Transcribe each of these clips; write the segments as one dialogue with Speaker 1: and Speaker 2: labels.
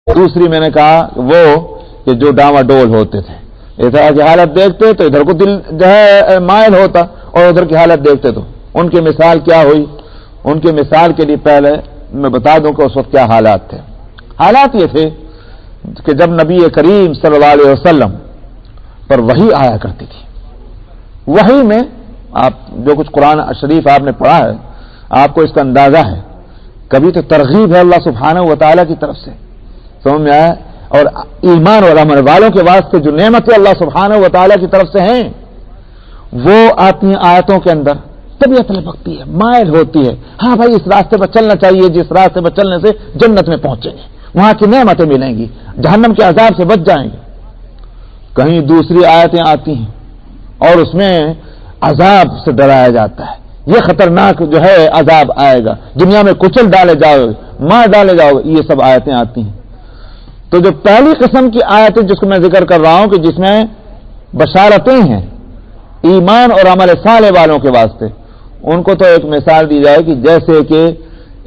Speaker 1: دوسری میں نے کہا وہ کہ جو ڈاما ڈول ہوتے تھے، ادھر کی حالت دیکھتے تو ادھر کو دل جو ہے مائل ہوتا، اور ادھر کی حالت دیکھتے تو ان کی مثال کیا ہوئی؟ ان کی مثال کے لیے پہلے میں بتا دوں کہ اس وقت کیا حالات تھے۔ حالات یہ تھے کہ جب نبی کریم صلی اللہ علیہ وسلم پر وحی آیا کرتی تھی، وحی میں آپ جو کچھ قرآن شریف آپ نے پڑھا ہے آپ کو اس کا اندازہ ہے، کبھی تو ترغیب ہے اللہ سبحانہ و تعالیٰ کی طرف سے، سمجھ میں آیا، اور ایمان اور عمل والوں کے واسطے جو نعمتیں اللہ سبحانہ و تعالیٰ کی طرف سے ہیں وہ آتی ہیں آیتوں کے اندر، طبیعت لپکتی ہے، مائل ہوتی ہے، ہاں بھائی اس راستے پر چلنا چاہیے، جس راستے پر چلنے سے جنت میں پہنچیں گے، وہاں کی نعمتیں ملیں گی، جہنم کے عذاب سے بچ جائیں گے۔ کہیں دوسری آیتیں آتی ہیں اور اس میں عذاب سے ڈرایا جاتا ہے، یہ خطرناک جو ہے عذاب آئے گا، دنیا میں کچل ڈالے جاؤ گے، مار ڈالے جاؤ گے، یہ سب آیتیں آتی ہیں۔ تو جو پہلی قسم کی آیتیں جس کو میں ذکر کر رہا ہوں کہ جس میں بشارتیں ہیں ایمان اور عمل صالح والوں کے واسطے، ان کو تو ایک مثال دی جائے کہ جیسے کہ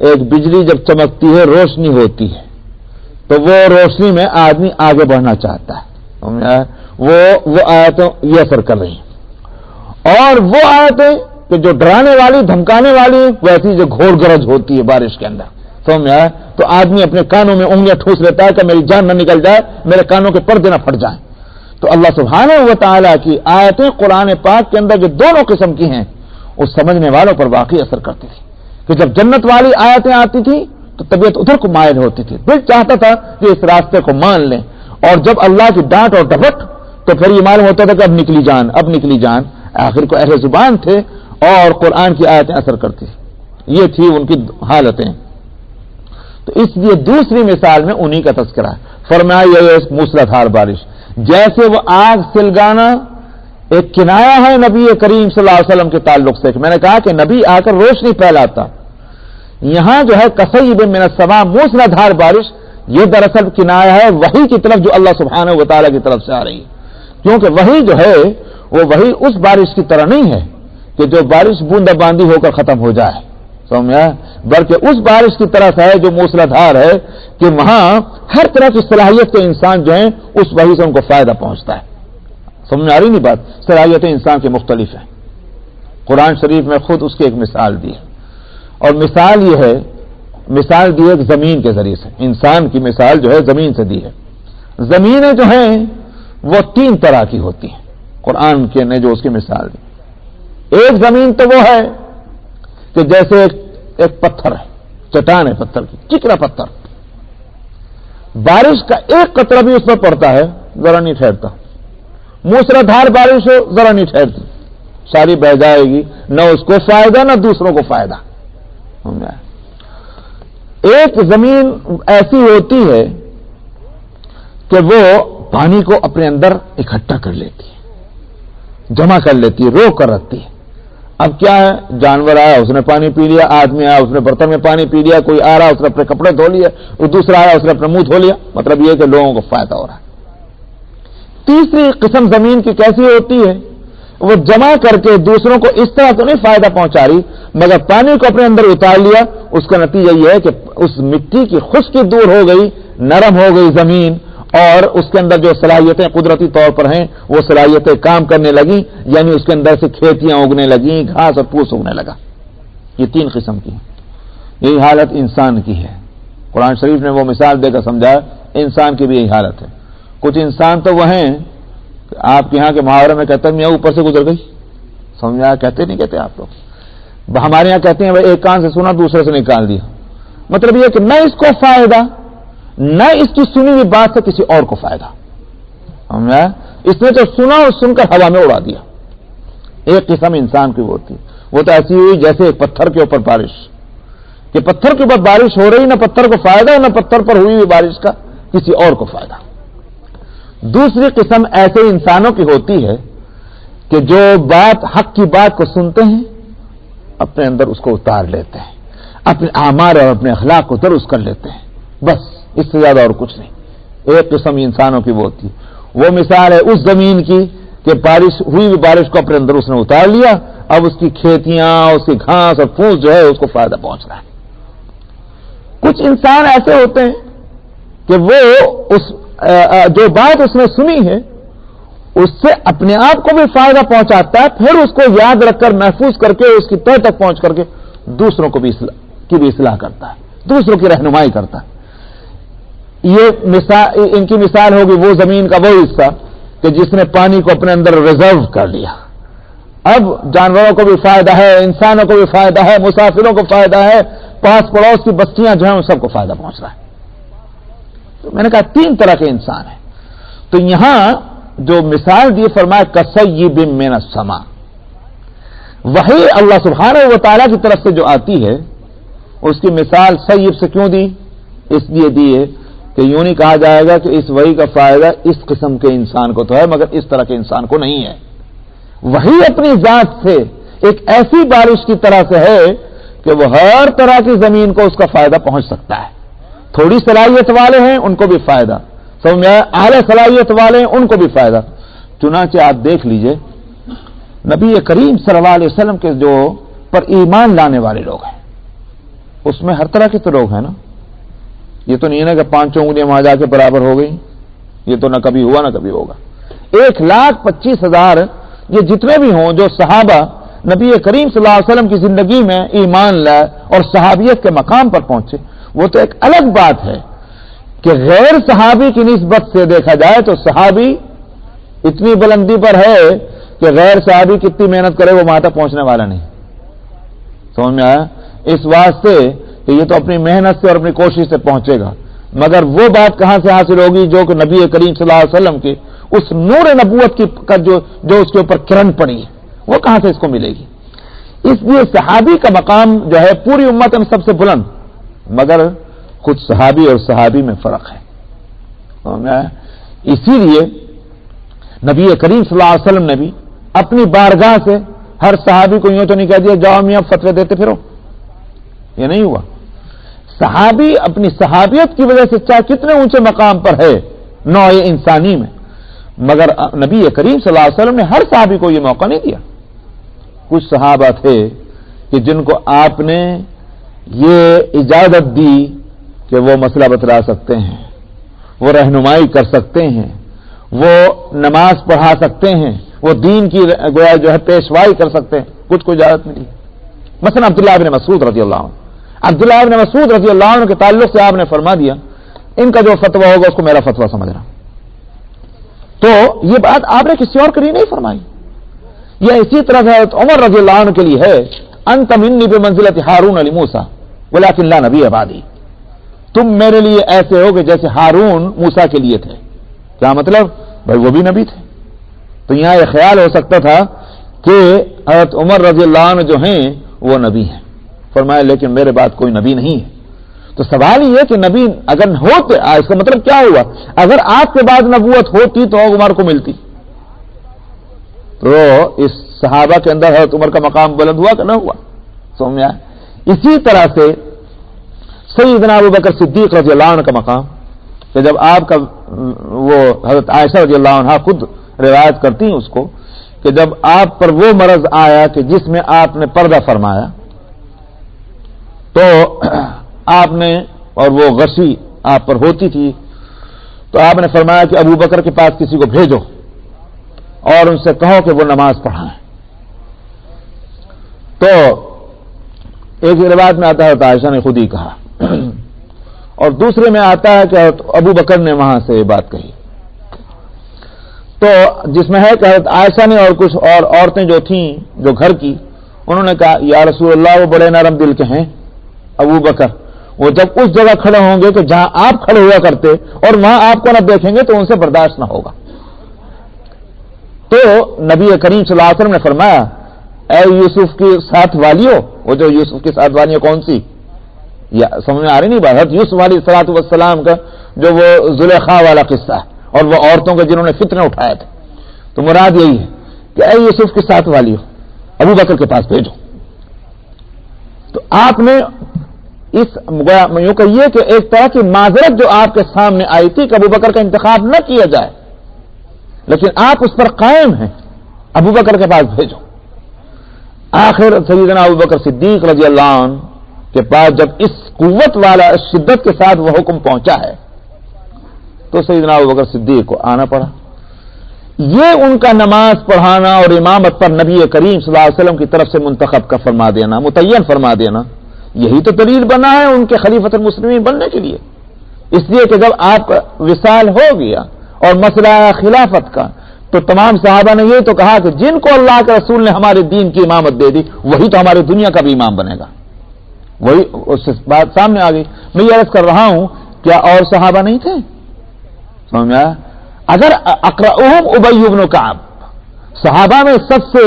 Speaker 1: ایک بجلی جب چمکتی ہے روشنی ہوتی ہے تو وہ روشنی میں آدمی آگے بڑھنا چاہتا ہے، وہ آیتیں یہ اثر کر رہی ہیں۔ اور وہ آیتیں کہ جو ڈرانے والی دھمکانے والی ویسی جو گھوڑ گرج ہوتی ہے بارش کے اندر، سمجھ میں آیا، تو آدمی اپنے کانوں میں انگلیاں ٹھوس لیتا ہے کہ میری جان نہ نکل جائے، میرے کانوں کے پردے نہ پھٹ جائیں۔ تو اللہ سبحانہ و تعالیٰ کی آیتیں قرآن پاک کے اندر جو دونوں قسم کی ہیں اس سمجھنے والوں پر واقعی اثر کرتی تھی کہ جب جنت والی آیتیں آتی تھی تو طبیعت ادھر کو مائل ہوتی تھی، دل چاہتا تھا کہ اس راستے کو مان لیں، اور جب اللہ کی ڈانٹ اور ڈپٹ تو پھر یہ معلوم ہوتا تھا کہ اب نکلی جان، آخر کو اہل زبان تھے اور قرآن کی آیتیں اثر کرتی، یہ تھی ان کی حالتیں۔ تو اس لیے دوسری مثال میں انہی کا تذکرہ ہے، فرمایا یہ موسلادھار بارش، جیسے وہ آگ سلگانا ایک کنایا ہے نبی کریم صلی اللہ علیہ وسلم کے تعلق سے، میں نے کہا کہ نبی آ کر روشنی پھیلاتا، یہاں جو ہے کصیب من السماء موسلادھار بارش، یہ دراصل کنایا ہے وحی کی طرف جو اللہ سبحانہ و تعالیٰ کی طرف سے آ رہی ہے، کیونکہ وحی جو ہے وہ وحی اس بارش کی طرح نہیں ہے کہ جو بارش بوندا باندی ہو کر ختم ہو جائے، سمجھا، بلکہ اس بارش کی طرف ہے جو موسلادھار ہے کہ وہاں ہر طرح کی صلاحیت کے انسان جو ہیں اس وحی سے ان کو فائدہ پہنچتا ہے۔ سمجھ میں آ رہی نہیں بات؟ صلاحیتیں انسان کی مختلف ہیں، قرآن شریف میں خود اس کی ایک مثال دی ہے، اور مثال یہ ہے، مثال دی ہے زمین کے ذریعے سے، انسان کی مثال جو ہے زمین سے دی ہے۔ زمینیں جو ہیں وہ تین طرح کی ہوتی ہیں، قرآن کے نے جو اس کی مثال دی۔ ایک زمین تو وہ ہے کہ جیسے ایک پتھر ہے، چٹان ہے پتھر کی، چکنا پتھر، بارش کا ایک قطرہ بھی اس پر پڑتا ہے ذرا نہیں ٹھہرتا، موسلادھار بارش ہو ذرا نہیں ٹھہرتی، ساری بہ جائے گی، نہ اس کو فائدہ نہ دوسروں کو فائدہ۔ ایک زمین ایسی ہوتی ہے کہ وہ پانی کو اپنے اندر اکٹھا کر لیتی ہے، جمع کر لیتی ہے، روک کر رکھتی ہے۔ اب کیا ہے، جانور آیا اس نے پانی پی لیا، آدمی آیا اس نے برتن میں پانی پی لیا، کوئی آ رہا اس نے اپنے کپڑے دھو لیا، اور دوسرا آیا اس نے اپنا منہ دھو لیا، مطلب یہ کہ لوگوں کو فائدہ ہو رہا ہے۔ تیسری قسم زمین کی کیسی ہوتی ہے، وہ جمع کر کے دوسروں کو اس طرح تو نہیں فائدہ پہنچا رہی، مگر پانی کو اپنے اندر اتار لیا، اس کا نتیجہ یہ ہے کہ اس مٹی کی خشکی دور ہو گئی، نرم ہو گئی زمین، اور اس کے اندر جو صلاحیتیں قدرتی طور پر ہیں وہ صلاحیتیں کام کرنے لگیں، یعنی اس کے اندر سے کھیتیاں اگنے لگیں، گھاس اور پھوس اگنے لگا۔ یہ تین قسم کی ہیں۔ یہی حالت انسان کی ہے، قرآن شریف نے وہ مثال دے کر سمجھایا، انسان کی بھی یہی حالت ہے۔ کچھ انسان تو وہ ہیں آپ کے یہاں کے محاورے میں کہتے ہیں میاں اوپر سے گزر گئی، سمجھا، کہتے نہیں کہتے آپ لوگ؟ ہمارے یہاں کہتے ہیں بھائی ایک کان سے سنا دوسرے سے نکال دیا، مطلب یہ کہ نہ اس کو فائدہ نہ اس کی سنی ہوئی بات سے کسی اور کو فائدہ، سمجھا، اس نے تو سنا اور سن کر ہوا میں اڑا دیا۔ ایک قسم انسان کی ہوتی ہے، وہ تو ایسی ہوئی جیسے ایک پتھر کے اوپر بارش، کہ پتھر کے اوپر بارش ہو رہی، نہ پتھر کو فائدہ نہ پتھر پر ہوئی ہوئی بارش کا کسی اور کو فائدہ۔ دوسری قسم ایسے انسانوں کی ہوتی ہے کہ جو حق کی بات کو سنتے ہیں، اپنے اندر اس کو اتار لیتے ہیں، اپنے اعمال اور اپنے اخلاق کو درست کر لیتے ہیں، بس اس سے زیادہ اور کچھ نہیں۔ ایک قسم انسانوں کی وہ ہوتی ہے، وہ مثال ہے اس زمین کی کہ بارش ہوئی ہوئی بارش کو اپنے اندر اس نے اتار لیا، اب اس کی کھیتیاں، اس کی گھاس اور پھوس جو ہے اس کو فائدہ پہنچ رہا ہے۔ کچھ انسان ایسے ہوتے ہیں کہ وہ اس جو بات اس نے سنی ہے اس سے اپنے آپ کو بھی فائدہ پہنچاتا ہے، پھر اس کو یاد رکھ کر محفوظ کر کے اس کی تہ تک پہنچ کر کے دوسروں کو بھی اصلاح کرتا ہے، دوسروں کی رہنمائی کرتا ہے۔ ان کی مثال ہوگی وہ زمین کا وہ حصہ کہ جس نے پانی کو اپنے اندر ریزرو کر لیا، اب جانوروں کو بھی فائدہ ہے، انسانوں کو بھی فائدہ ہے، مسافروں کو فائدہ ہے، پاس پڑوس کی بستیاں جو ہیں ان سب کو فائدہ پہنچ رہا ہے۔ تو میں نے کہا 3 طرح کے انسان ہیں۔ تو یہاں جو مثال دی فرمایا کصیب من السماء، وہی اللہ سبحانہ و تعالیٰ کی طرف سے جو آتی ہے اس کی مثال سیب سے کیوں دی؟ اس لیے دی ہے کہ یوں نہیں کہا جائے گا کہ اس وحی کا فائدہ اس قسم کے انسان کو تو ہے مگر اس طرح کے انسان کو نہیں ہے۔ وہی اپنی ذات سے ایک ایسی بارش کی طرح سے ہے کہ وہ ہر طرح کی زمین کو اس کا فائدہ پہنچ سکتا ہے۔ تھوڑی صلاحیت والے ہیں ان کو بھی فائدہ، سب میں اعلی صلاحیت والے ہیں ان کو بھی فائدہ۔ چنانچہ آپ دیکھ لیجئے نبی کریم صلی اللہ علیہ وسلم کے جو پر ایمان لانے والے لوگ ہیں اس میں ہر طرح کے تو لوگ ہیں نا، یہ تو نہیں ہے نا کہ 5 انگلیاں وہاں جا کے برابر ہو گئی، یہ تو نہ کبھی ہوا نہ کبھی ہوگا۔ 1,25,000 یہ جتنے بھی ہوں جو صحابہ نبی کریم صلی اللہ علیہ وسلم کی زندگی میں ایمان لائے اور صحابیت کے مقام پر پہنچے، وہ تو ایک الگ بات ہے کہ غیر صحابی کی نسبت سے دیکھا جائے تو صحابی اتنی بلندی پر ہے کہ غیر صحابی کتنی محنت کرے وہ وہاں تک پہنچنے والا نہیں۔ سمجھ میں آیا؟ اس واسطے کہ یہ تو اپنی محنت سے اور اپنی کوشش سے پہنچے گا، مگر وہ بات کہاں سے حاصل ہوگی جو کہ نبی کریم صلی اللہ علیہ وسلم کے اس نور نبوت کی کا جو اس کے اوپر کرن پڑی ہے وہ کہاں سے اس کو ملے گی؟ اس لیے صحابی کا مقام جو ہے پوری امت میں سب سے بلند، مگر خود صحابی اور صحابی میں فرق ہے۔ اسی لیے نبی کریم صلی اللہ علیہ وسلم نے بھی اپنی بارگاہ سے ہر صحابی کو یوں تو نہیں کہہ دیا جاؤ میاں فتوے دیتے پھرو، یہ نہیں ہوا۔ صحابی اپنی صحابیت کی وجہ سے چاہے کتنے اونچے مقام پر ہے نوع انسانی میں، مگر نبی کریم صلی اللہ علیہ وسلم نے ہر صحابی کو یہ موقع نہیں دیا۔ کچھ صحابہ تھے کہ جن کو آپ نے یہ اجازت دی کہ وہ مسئلہ بتلا سکتے ہیں، وہ رہنمائی کر سکتے ہیں، وہ نماز پڑھا سکتے ہیں، وہ دین کی گویا جو ہے پیشوائی کر سکتے ہیں، کچھ کو اجازت ملی۔ مثلا عبداللہ ابن مسعود رضی اللہ عنہ، عبداللہ ابن مسعود رضی اللہ عنہ کے تعلق سے آپ نے فرما دیا ان کا جو فتویٰ ہوگا اس کو میرا فتویٰ سمجھنا۔ تو یہ بات آپ نے کسی اور کے لیے نہیں فرمائی، یہ اسی طرح سے عمر رضی اللہ عنہ کے لیے ہے انت منی بمنزلۃ ہارون لموسیٰ ولکن لا نبی بعدی، تم میرے لیے ایسے ہو کہ جیسے ہارون موسیٰ کے لیے تھے۔ کیا مطلب؟ بھائی وہ بھی نبی تھے، تو یہاں یہ خیال ہو سکتا تھا کہ حضرت عمر رضی اللہ عنہ جو ہیں وہ نبی ہیں، فرمایا لیکن میرے بعد کوئی نبی نہیں ہے۔ تو سوال یہ کہ نبی اگر ہوتے، اس کا مطلب کیا ہوا؟ اگر آپ کے بعد نبوت ہوتی تو عمر کو ملتی، تو اس صحابہ کے اندر حضرت عمر کا مقام بلند ہوا کہ نہ ہوا؟ سمجھ میں آیا؟ اسی طرح سے سیدنا ابو بکر صدیق رضی اللہ عنہ کا مقام کہ جب آپ کا وہ حضرت عائشہ رضی اللہ عنہ خود روایت کرتی ہیں اس کو کہ جب آپ پر وہ مرض آیا کہ جس میں آپ نے پردہ فرمایا تو آپ نے اور وہ غشی آپ پر ہوتی تھی تو آپ نے فرمایا کہ ابو بکر کے پاس کسی کو بھیجو اور ان سے کہو کہ وہ نماز پڑھائیں۔ تو ایک روایت میں آتا ہے عائشہ نے خود ہی کہا اور دوسرے میں آتا ہے کہ ابو بکر نے وہاں سے یہ بات کہی، تو جس میں ہے کہ حضرت عائشہ نے اور کچھ اور عورتیں جو تھیں جو گھر کی انہوں نے کہا یا رسول اللہ وہ بڑے نرم دل کے ہیں ابو بکر، وہ جب اس جگہ کھڑے ہوں گے کہ جہاں آپ کھڑے ہوا کرتے اور وہاں آپ کو نہ دیکھیں گے تو ان سے برداشت نہ ہوگا۔ تو نبی کریم صلی اللہ علیہ وسلم نے فرمایا اے یوسف کی ساتھ والیوں، وہ جو یوسف کی ساتھ والیوں کون سی؟ یا سمجھ میں آ رہی نہیں بات؟ حضرت یوسف علیہ الصلوۃ والسلام کا جو وہ زلیخا والا قصہ ہے اور وہ عورتوں کے جنہوں نے فتنے اٹھائے تھے، تو مراد یہی ہے کہ اے یوسف کے ساتھ والیوں ابو بکر کے پاس بھیجو۔ تو آپ نے اس یوں کہیے کہ ایک طرح کی معذرت جو آپ کے سامنے آئی تھی کہ ابو بکر کا انتخاب نہ کیا جائے، لیکن آپ اس پر قائم ہیں، ابو بکر کے پاس بھیجو۔ آخر سیدنا ابو بکر صدیق رضی اللہ عنہ کے پاس جب اس قوت والا اس شدت کے ساتھ وہ حکم پہنچا ہے تو سیدنا ابوبکر صدیق کو آنا پڑا. یہ ان کا نماز پڑھانا اور امامت پر نبی کریم صلی اللہ علیہ وسلم کی طرف سے منتخب کا فرما دینا، متعین فرما دینا، یہی تو دلیل بنا ہے ان کے خلیفۃ المسلمین بننے کے لیے. اس لیے کہ جب آپ کا وصال ہو گیا اور مسئلہ خلافت کا، تو تمام صحابہ نے یہ تو کہا کہ جن کو اللہ کے رسول نے ہمارے دین کی امامت دے دی وہی تو ہماری دنیا کا بھی امام بنے گا. وہی اس بات سامنے آ گئی. میں یہ عرض کر رہا ہوں کیا اور صحابہ نہیں تھے؟ سمجھ میں آیا؟ اگر اقرأہم ابی بن کعب، صحابہ میں سب سے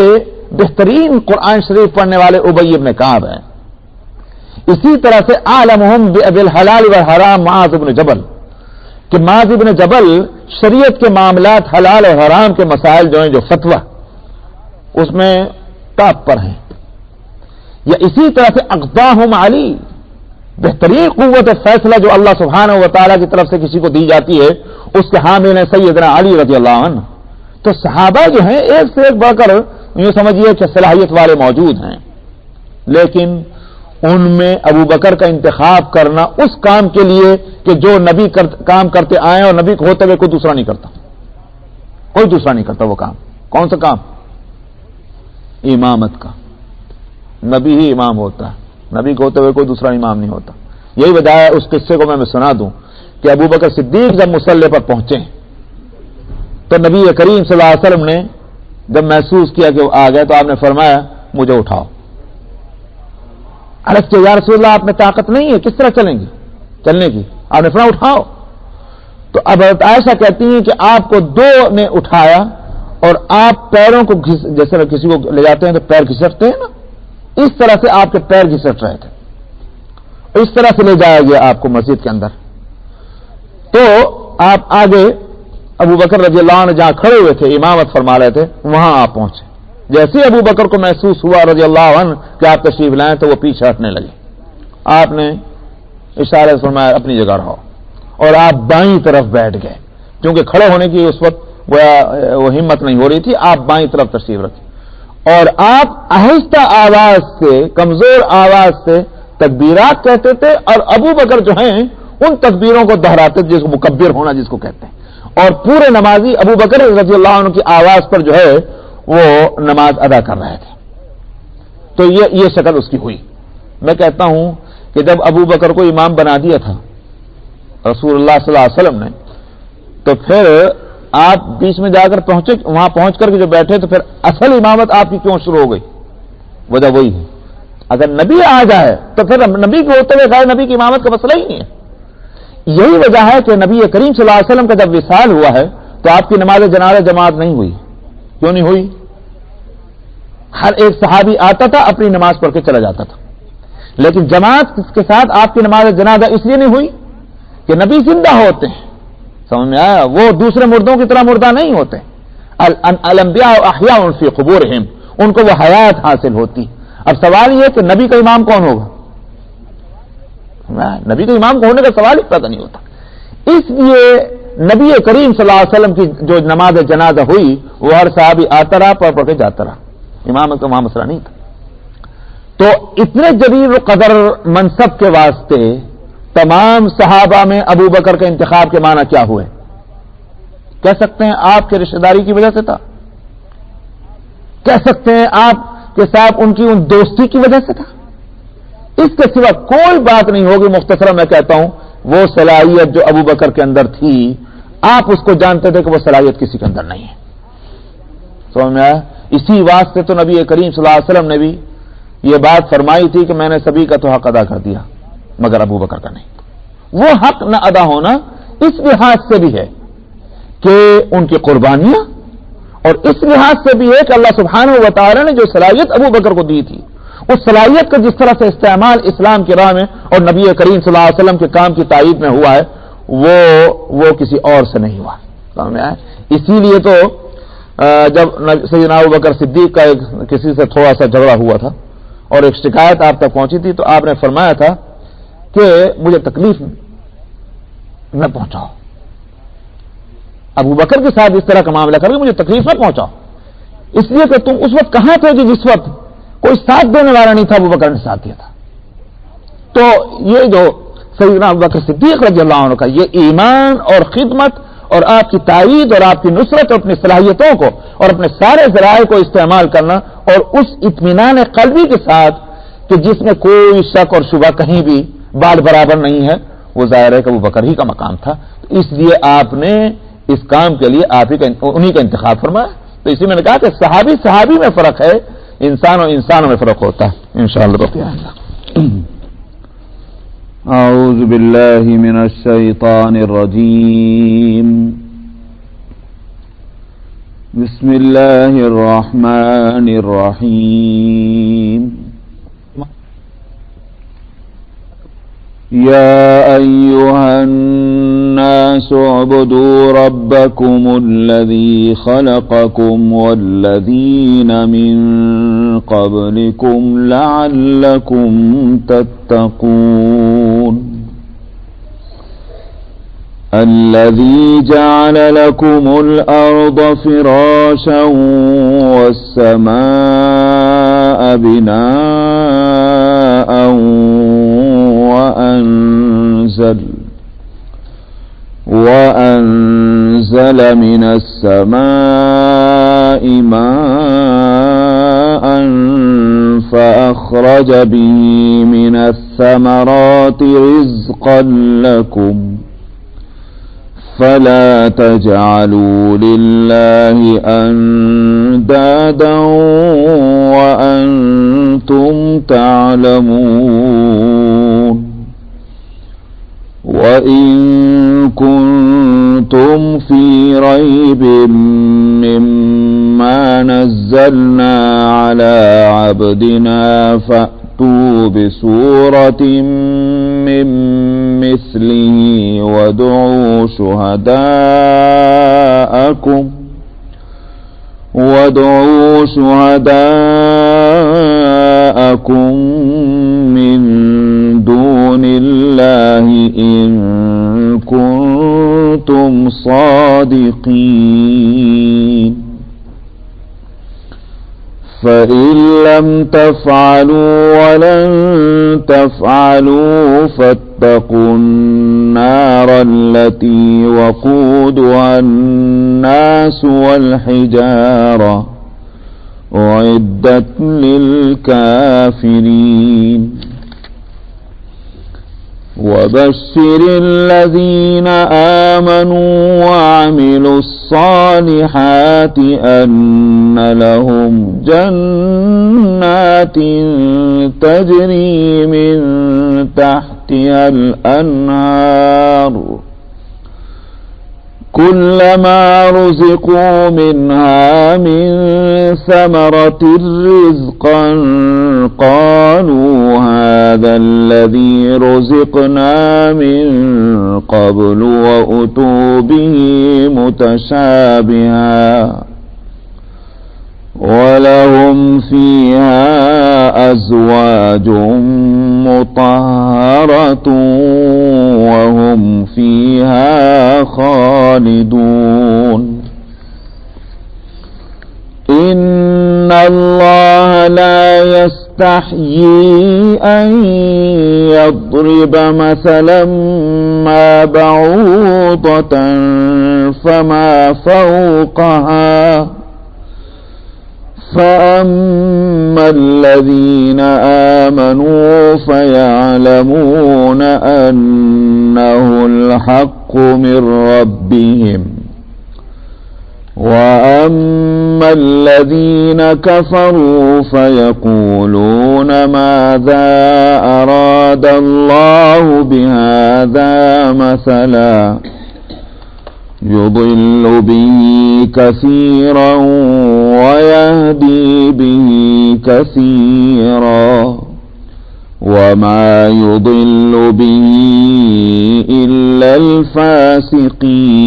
Speaker 1: بہترین قرآن شریف پڑھنے والے ابی بن کعب ہیں. اسی طرح سے اعلمہم بالحلال والحرام معاذ بن جبل، کہ معاذ بن جبل شریعت کے معاملات حلال اور حرام کے مسائل جو ہیں، جو فتویٰ اس میں ٹاپ پر ہیں. یا اسی طرح سے اقضاہم علی، بہترین قوت فیصلہ جو اللہ سبحانہ و تعالیٰ کی طرف سے کسی کو دی جاتی ہے اس کے حامل ہیں سیدنا علی رضی اللہ عنہ. تو صحابہ جو ہیں ایک سے ایک بڑھ کر یوں سمجھیے کہ صلاحیت والے موجود ہیں، لیکن ان میں ابو بکر کا انتخاب کرنا اس کام کے لیے کہ جو نبی کام کرتے آئے اور نبی ہوتے ہوئے کوئی دوسرا نہیں کرتا، کوئی دوسرا نہیں کرتا. وہ کام کون سا کام؟ امامت کا. نبی ہی امام ہوتا ہے، نبی کو ہوتے ہوئے کوئی دوسرا امام نہیں ہوتا. یہی وجہ ہے، اس قصے کو میں سنا دوں کہ ابو بکر صدیق جب مصلی پر پہنچے تو نبی کریم صلی اللہ علیہ وسلم نے جب محسوس کیا کہ وہ آ گئے تو آپ نے فرمایا مجھے اٹھاؤ. عرض کیا یا رسول اللہ آپ میں طاقت نہیں ہے، کس طرح چلیں گے چلنے کی؟ آپ نے فرمایا اٹھاؤ. تو اب عائشہ کہتی ہیں کہ آپ کو دو نے اٹھایا اور آپ پیروں کو جیسے کسی کو لے جاتے ہیں تو پیر گھسٹتے ہیں نا، اس طرح سے آپ کے پیر گھسٹ رہے تھے. اس طرح سے لے جایا گیا آپ کو مسجد کے اندر. تو آپ آگے ابو بکر رضی اللہ عنہ جہاں کھڑے ہوئے تھے امامت فرما رہے تھے وہاں آپ پہنچے. جیسے ابو بکر کو محسوس ہوا رضی اللہ عنہ کہ آپ تشریف لائیں تو وہ پیچھے ہٹنے لگے. آپ نے اشارہ فرمایا اپنی جگہ رہو، اور آپ بائیں طرف بیٹھ گئے. کیونکہ کھڑے ہونے کی اس وقت وہ ہمت نہیں ہو رہی تھی، آپ بائیں طرف تشریف رکھیں اور آپ آہستہ آواز سے، کمزور آواز سے تکبیرات کہتے تھے، اور ابو بکر جو ہیں ان تکبیروں کو دہراتے جس کو مکبر ہونا جس کو کہتے ہیں. اور پورے نمازی ابو بکر رضی اللہ عنہ کی آواز پر جو ہے وہ نماز ادا کر رہے تھے. تو یہ شکل اس کی ہوئی. میں کہتا ہوں کہ جب ابو بکر کو امام بنا دیا تھا رسول اللہ صلی اللہ علیہ وسلم نے، تو پھر آپ بیچ میں جا کر پہنچے، وہاں پہنچ کر کے جو بیٹھے تو پھر اصل امامت آپ کی کیوں شروع ہو گئی؟ وجہ وہی ہے، اگر نبی آ جائے تو پھر نبی کے ہوتے ہوئے غیر نبی کی امامت کا مسئلہ ہی نہیں ہے. یہی وجہ ہے کہ نبی کریم صلی اللہ علیہ وسلم کا جب وصال ہوا ہے تو آپ کی نماز جنازہ جماعت نہیں ہوئی. کیوں نہیں ہوئی؟ ہر ایک صحابی آتا تھا اپنی نماز پڑھ کے چلا جاتا تھا، لیکن جماعت کے ساتھ آپ کی نماز جنازہ اس لیے نہیں ہوئی کہ نبی زندہ ہوتے ہیں. سمجھ میں آیا؟ وہ دوسرے مردوں کی طرح مردہ نہیں ہوتے. الانبیاء احیاء فی قبورہم، ان کو وہ حیات حاصل ہوتی. اب سوال یہ کہ نبی کا امام کون ہوگا؟ نبی کا امام ہونے کا سوال ہی پیدا نہیں ہوتا. اس لیے نبی کریم صلی اللہ علیہ وسلم کی جو نماز جنازہ ہوئی وہ ہر صحابی آتا رہا، پڑھ کے جاتا رہا. امامت کا وہاں مسئلہ نہیں تھا. تو اتنے جلیل قدر منصب کے واسطے تمام صحابہ میں ابو بکر کے انتخاب کے معنی کیا ہوئے؟ کہہ سکتے ہیں آپ کے رشتہ داری کی وجہ سے تھا، کہہ سکتے ہیں آپ کے ساتھ ان کی ان دوستی کی وجہ سے تھا. اس کے سوا کوئی بات نہیں ہوگی. مختصرا میں کہتا ہوں وہ صلاحیت جو ابو بکر کے اندر تھی آپ اس کو جانتے تھے کہ وہ صلاحیت کسی کے اندر نہیں ہے. سمجھ میں آیا؟ اسی واسطے تو نبی کریم صلی اللہ علیہ وسلم نے بھی یہ بات فرمائی تھی کہ میں نے سبھی کا تو حق ادا کر دیا مگر ابو بکر کا نہیں. وہ حق نہ ادا ہونا اس لحاظ سے بھی ہے کہ ان کی قربانیاں، اور اس لحاظ سے بھی ہے کہ اللہ سبحانہ و تعالی نے جو صلاحیت ابو بکر کو دی تھی اس صلاحیت کا جس طرح سے استعمال اسلام کی راہ میں اور نبی کریم صلی اللہ علیہ وسلم کے کام کی تائید میں ہوا ہے وہ کسی اور سے نہیں ہوا. سامنے آئے. اسی لیے تو جب سیدنا ابو بکر صدیق کا کسی سے تھوڑا سا جھگڑا ہوا تھا اور ایک شکایت آپ تک پہنچی تھی تو آپ نے فرمایا تھا کہ مجھے تکلیف نہ پہنچاؤ، ابو بکر کے ساتھ اس طرح کا معاملہ کر کے مجھے تکلیف نہ پہنچاؤ، اس لیے کہ تم اس وقت کہاں تھے کہ جس وقت کوئی ساتھ دینے والا نہیں تھا، ابو بکر نے ساتھ دیا تھا. تو یہ جو سیدنا ابوبکر صدیق رضی اللہ عنہ کا یہ ایمان اور خدمت اور آپ کی تائید اور آپ کی نصرت اور اپنی صلاحیتوں کو اور اپنے سارے ذرائع کو استعمال کرنا اور اس اطمینان قلبی کے ساتھ کہ جس میں کوئی شک اور شبہ کہیں بھی بال برابر نہیں ہے، وہ ظاہر ہے کہ ابوبکر ہی کا مقام تھا. اس لیے آپ نے اس کام کے لیے آپ ہی کا انہی کا انتخاب فرمایا. تو اسی میں نے کہا کہ صحابی میں فرق ہے، انسان اور انسانوں میں فرق ہوتا ہے. انشاءاللہ.
Speaker 2: اعوذ باللہ من الشیطان الرجیم. بسم اللہ الرحمن الرحیم. يا أيها الناس اعبدوا ربكم الذي خلقكم والذين من قبلكم لعلكم تتقون. الذي جعل لكم الأرض فراشا والسماء بناء وأنزل من السماء ماء فأخرج به من الثمرات رزقا لكم فلا تجعلوا لله أندادا وأنتم تعلمون. وَإِن كُنتُمْ فِي رَيْبٍ مِّمَّا نَزَّلْنَا عَلَى عَبْدِنَا فَأْتُوا بِسُورَةٍ مِّن مِّثْلِهِ وَادْعُوا شُهَدَاءَكُم مِّن دون الله إن كنتم صادقين. فإن لم تفعلوا ولن تفعلوا فاتقوا النار التي وقودها الناس والحجارة أعدت للكافرين. وبشر الذين آمنوا وعملوا الصالحات أن لهم جنات تجري من تحتها الأنهار كلما رزقوا منها من ثمرة رزقا قالوا هذا الذي رزقنا من قبل وأتوا به متشابها ولهم فيها أزواج مطهرة وهم فيها خالدون. إن الله لا يستحيي أن يضرب مثلا ما بعوضة فما فوقها فأما الذين آمنوا فيعلمون أنه الحق من ربهم وأما الذين كفروا فيقولون ماذا أراد الله بهذا مثلا يضل به كثيرا ويهدي به كثيرا وما يضل به إلا الفاسقين.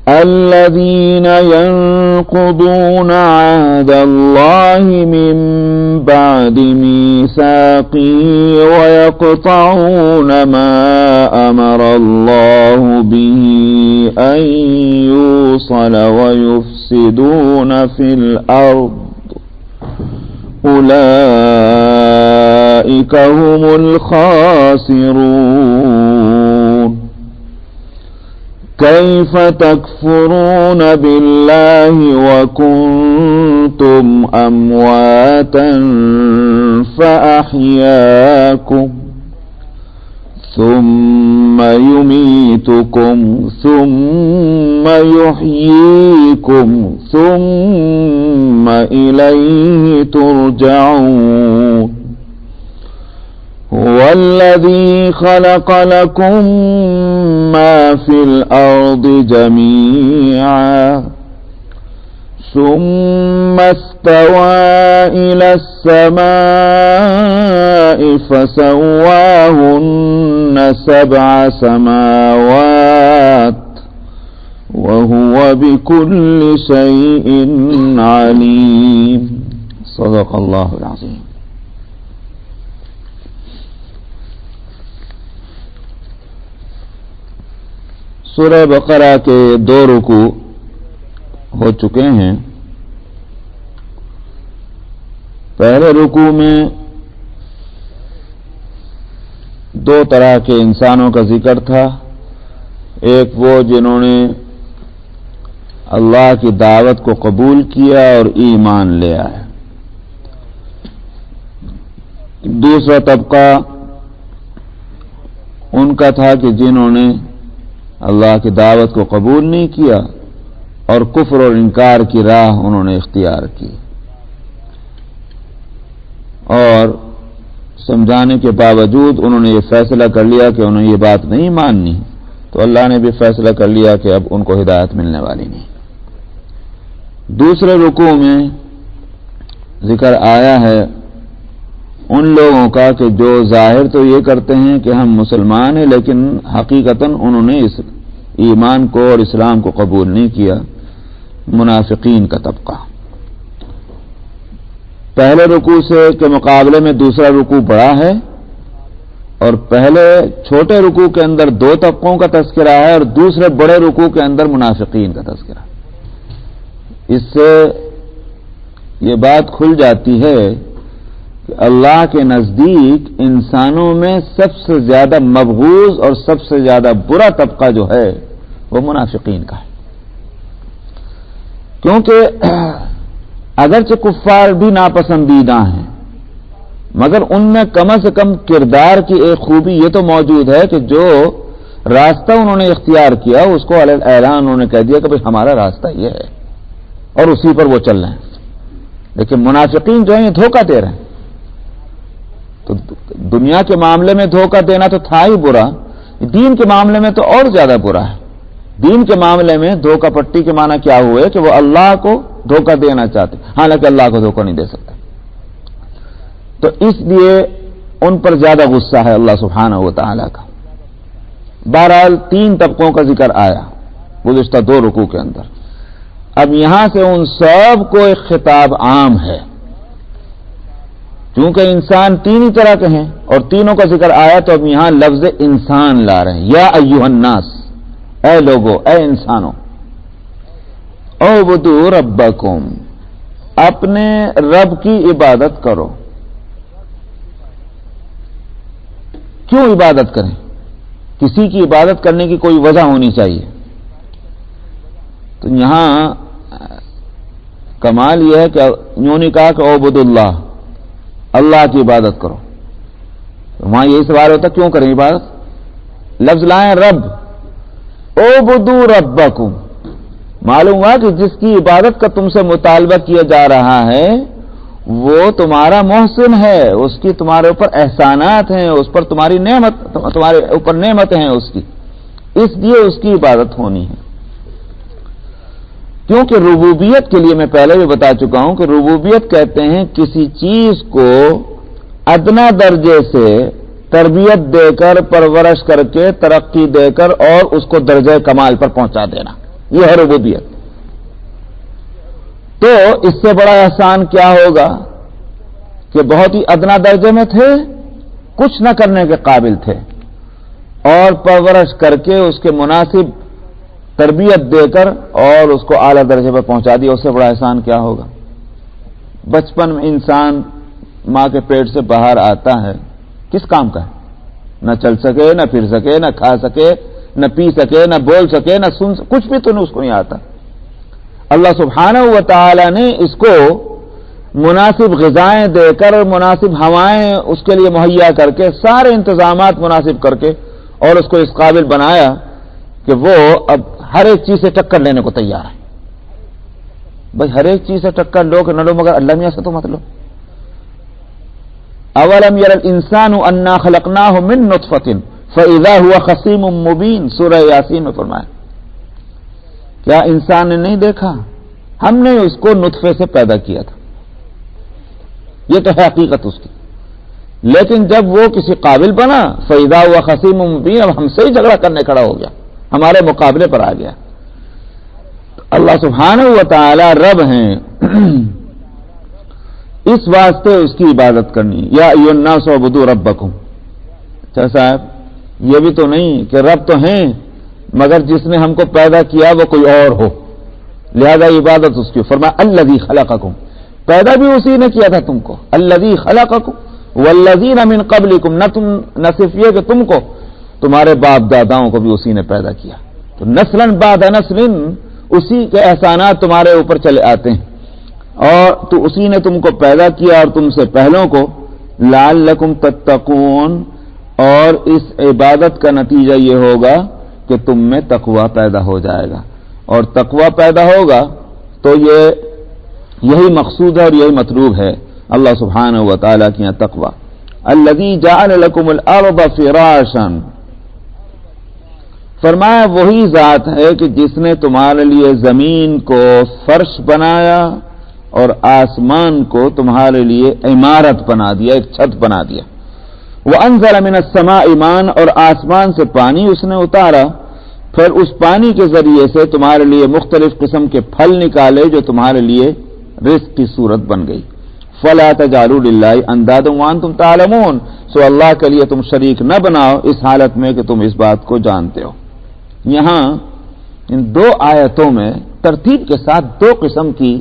Speaker 2: الذين ينقضون عهد الله من بعد ميثاقه ويقطعون ما أمر الله به أن يوصل ويفسدون في الأرض أولئك أولئك هم الخاسرون كيف تكفرون بالله وكنتم أمواتا فأحياكم ثم يميتكم ثم يحييكم ثم إليه ترجعون هو الذي خلق لكم ما في الأرض جميعا ثم استوى إلى السماء فسواهن 7 سماوات وهو بكل شيء عليم صدق الله العظيم.
Speaker 1: سورہ بقرہ کے 2 رکوع ہو چکے ہیں. پہلے رکوع میں 2 طرح کے انسانوں کا ذکر تھا. ایک وہ جنہوں نے اللہ کی دعوت کو قبول کیا اور ایمان لے آئے. دوسرا طبقہ ان کا تھا کہ جنہوں نے اللہ کی دعوت کو قبول نہیں کیا اور کفر اور انکار کی راہ انہوں نے اختیار کی، اور سمجھانے کے باوجود انہوں نے یہ فیصلہ کر لیا کہ انہیں یہ بات نہیں ماننی، تو اللہ نے بھی فیصلہ کر لیا کہ اب ان کو ہدایت ملنے والی نہیں. دوسرے رکوع میں ذکر آیا ہے ان لوگوں کا کہ جو ظاہر تو یہ کرتے ہیں کہ ہم مسلمان ہیں، لیکن حقیقتاً انہوں نے اس ایمان کو اور اسلام کو قبول نہیں کیا. منافقین کا طبقہ. پہلے رکوع سے کے مقابلے میں دوسرا رکوع بڑا ہے، اور پہلے چھوٹے رکوع کے اندر 2 طبقوں کا تذکرہ ہے اور دوسرے بڑے رکوع کے اندر منافقین کا تذکرہ. اس سے یہ بات کھل جاتی ہے کہ اللہ کے نزدیک انسانوں میں سب سے زیادہ مبغوض اور سب سے زیادہ برا طبقہ جو ہے وہ منافقین کا ہے. کیونکہ اگرچہ کفار بھی ناپسندیدہ ہیں، مگر ان میں کم از کم کردار کی ایک خوبی یہ تو موجود ہے کہ جو راستہ انہوں نے اختیار کیا اس کو اعلان انہوں نے کہہ دیا کہ بھئی ہمارا راستہ یہ ہے، اور اسی پر وہ چل رہے ہیں. لیکن منافقین جو ہیں یہ دھوکہ دے رہے ہیں. تو دنیا کے معاملے میں دھوکہ دینا تو تھا ہی برا، دین کے معاملے میں تو اور زیادہ برا ہے. دین کے معاملے میں دھوکہ پٹی کے معنی کیا ہوئے کہ وہ اللہ کو دھوکہ دینا چاہتے، حالانکہ اللہ کو دھوکہ نہیں دے سکتے. تو اس لیے ان پر زیادہ غصہ ہے اللہ سبحانہ و تعالی کا. بہرحال 3 طبقوں کا ذکر آیا گزشتہ 2 رکوع کے اندر. اب یہاں سے ان سب کو ایک خطاب عام ہے، چونکہ انسان 3 ہی طرح کے ہیں اور تینوں کا ذکر آیا، تو اب یہاں لفظ انسان لا رہے ہیں. یا ایھا الناس، اے لوگو، اے انسانوں، اعبدوا ربکم، اپنے رب کی عبادت کرو. کیوں عبادت کریں؟ کسی کی عبادت کرنے کی کوئی وجہ ہونی چاہیے. تو یہاں کمال یہ ہے کہ یوں نہیں کہا کہ اعبدوا اللہ، اللہ کی عبادت کرو. وہاں یہی سوال ہوتا کیوں کریں عبادت؟ لفظ لائیں رب، اعبدوا ربکم. معلوم ہوا کہ جس کی عبادت کا تم سے مطالبہ کیا جا رہا ہے وہ تمہارا محسن ہے، اس کی تمہارے اوپر احسانات ہیں، اس پر تمہاری نعمت، تمہارے اوپر نعمتیں ہیں اس کی، اس لیے اس کی عبادت ہونی ہے. کیونکہ ربوبیت کے لیے میں پہلے بھی بتا چکا ہوں کہ ربوبیت کہتے ہیں کسی چیز کو ادنا درجے سے تربیت دے کر، پرورش کر کے، ترقی دے کر اور اس کو درجہ کمال پر پہنچا دینا، یہ ہے ربوبیت. تو اس سے بڑا احسان کیا ہوگا کہ بہت ہی ادنا درجے میں تھے، کچھ نہ کرنے کے قابل تھے، اور پرورش کر کے اس کے مناسب تربیت دے کر اور اس کو اعلیٰ درجے پر پہنچا دیا. اس سے بڑا احسان کیا ہوگا؟ بچپن میں انسان ماں کے پیٹ سے باہر آتا ہے کس کام کا ہے؟ نہ چل سکے، نہ پھر سکے، نہ کھا سکے، نہ پی سکے، نہ بول سکے، نہ سن سکے، کچھ بھی تو نہیں اس کو نہیں آتا۔ اللہ سبحانہ و تعالی نے اس کو مناسب غذائیں دے کر، مناسب ہوائیں اس کے لیے مہیا کر کے، سارے انتظامات مناسب کر کے، اور اس کو اس قابل بنایا کہ وہ اب ہر ایک چیز سے ٹکر لینے کو تیار ہے۔ بھائی ہر ایک چیز سے ٹکر لو کہ نہ لو، مگر اللہ میاں سے تو مت لو۔ اولم یر الانسان انا خلقناہ من نطفۃ فاذا هو خصیم مبین، سورہ یاسین میں فرمایا کیا انسان نے نہیں دیکھا ہم نے اس کو نطفے سے پیدا کیا تھا، یہ تو ہے حقیقت اس کی، لیکن جب وہ کسی قابل بنا فاذا هو خصیم مبین، اب ہم سے ہی جھگڑا کرنے کھڑا ہو گیا، ہمارے مقابلے پر آ گیا۔ اللہ سبحانہ و تعالی رب ہیں، اس واسطے اس کی عبادت کرنی۔ یا ایھا الناس اعبدوا ربکم، اچھا صاحب یہ بھی تو نہیں کہ رب تو ہیں مگر جس نے ہم کو پیدا کیا وہ کوئی اور ہو، لہذا عبادت اس کی۔ فرمایا الذی خلقکم، پیدا بھی اسی نے کیا تھا تم کو، الذی خلقکم والذین من قبلکم، نہ صرف یہ کہ تم کو، تمہارے باپ داداؤں کو بھی اسی نے پیدا کیا، تو نسلاً بعد نسلاً اسی کے احسانات تمہارے اوپر چلے آتے ہیں، اور تو اسی نے تم کو پیدا کیا اور تم سے پہلوں کو، لعلکم تتقون، اور اس عبادت کا نتیجہ یہ ہوگا کہ تم میں تقوی پیدا ہو جائے گا، اور تقوی پیدا ہوگا تو یہی مقصود ہے اور یہی مطلوب ہے اللہ سبحانہ و تعالیٰ کی یہاں تقوی۔ الذی جعل لکم الارض فراشا، فرمایا وہی ذات ہے کہ جس نے تمہارے لیے زمین کو فرش بنایا اور آسمان کو تمہارے لیے عمارت بنا دیا، ایک چھت بنا دیا۔ وَأَنزَلَ مِنَ السَّمَاءِ مَاءً، اور آسمان سے پانی اس نے اتارا، پھر اس پانی کے ذریعے سے تمہارے لیے مختلف قسم کے پھل نکالے جو تمہارے لیے رزق کی صورت بن گئی۔ فَلَا تَجْعَلُوا لِلَّهِ أَنْدَادًا وَأَنْتُمْ تَعْلَمُونَ، سو اللہ کے لیے تم شریک نہ بناؤ اس حالت میں کہ تم اس بات کو جانتے ہو۔ یہاں ان دو آیتوں میں ترتیب کے ساتھ دو قسم کی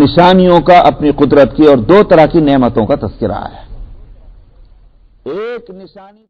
Speaker 1: نشانیوں کا اپنی قدرت کی اور دو طرح کی نعمتوں کا تذکرہ ہے۔ ایک نشانی